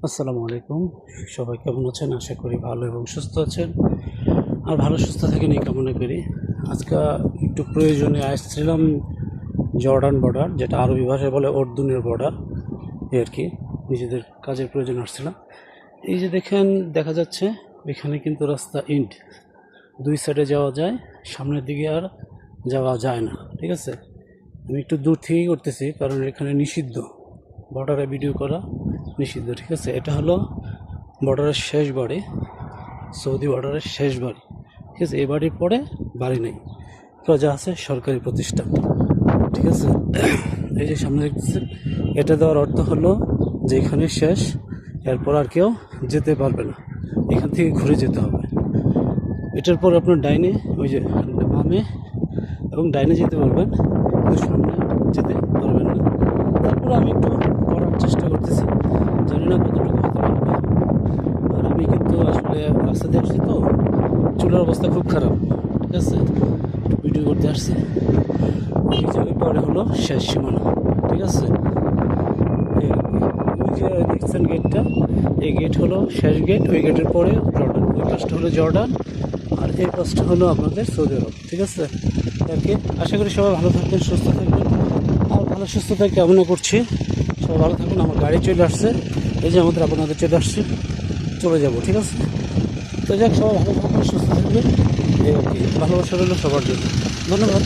আসসালামু আলাইকুম। সবাই কেমন আছেন? আশা করি ভালো এবং সুস্থ আছেন। আর ভালো সুস্থ থাকেন এই কামনা করি। আজকে একটু প্রয়োজনে আসছিলাম জর্ডান বর্ডার, যেটা আরবি ভাষায় বলে অর্দুনের বর্ডার, এই আর কি। নিজেদের কাজের প্রয়োজনে আসছিলাম। এই যে দেখেন, দেখা যাচ্ছে এখানে কিন্তু রাস্তা ইন্ড, দুই সাইডে যাওয়া যায়, সামনের দিকে আর যাওয়া যায় না। ঠিক আছে, আমি একটু দূর থেকেই করতেছি কারণ এখানে নিষিদ্ধ, বর্ডারে ভিডিও করা নিষিদ্ধ। ঠিক আছে, এটা হলো বর্ডারের শেষ বাড়ি, সৌদি বর্ডারের শেষ বাড়ি। ঠিক আছে, এই বাড়ির পরে বাড়ি নেই, যা আছে সরকারি প্রতিষ্ঠান। ঠিক আছে, এই যে সামনে দেখতেছেন, এটা দেওয়ার অর্থ হলো যে এখানে শেষ, এরপর আর কেউ যেতে পারবে না, এখান থেকে ঘুরে যেতে হবে। এটার পর আপনার ডাইনে, ওই যে বামে এবং ডাইনে যেতে পারবেন, কিন্তু সামনে যেতে পারবেন না। তারপর আমি একটু করার চেষ্টা করতেছি, জানি না কতটুকু হতে পারবে। আর আমি কিন্তু আসলে রাস্তা দিয়ে আসছি তো, চুলার অবস্থা খুব খারাপ। ঠিক আছে, একটু ভিডিও করতে আসছি। এই যে ওই পরে হলো শেষ সীমানা। ঠিক আছে, ওই যে দেখছেন গেটটা, এই গেট হলো শেষ গেট। ওই গেটের পরে জর্ডান, ওই পাশটা হলো জর্ডান, আর এই পাশটা হলো আপনাদের সৌদি আরব। ঠিক আছে, আর কি আশা করি সবাই ভালো থাকবেন, সুস্থ থাকবেন। আর ভালো সুস্থতা কামনা করছি, সবাই ভালো থাকুন। আমার গাড়ি চলে আসছে, এই যে আমাদের আপনাদের চলে আসছে, চলে যাব। ঠিক আছে, তো যাক, সবাই ভালো থাকবেন, সুস্থ থাকবেন, এই আর কি। ভালোবাসা রইল সবার জন্য। ধন্যবাদ।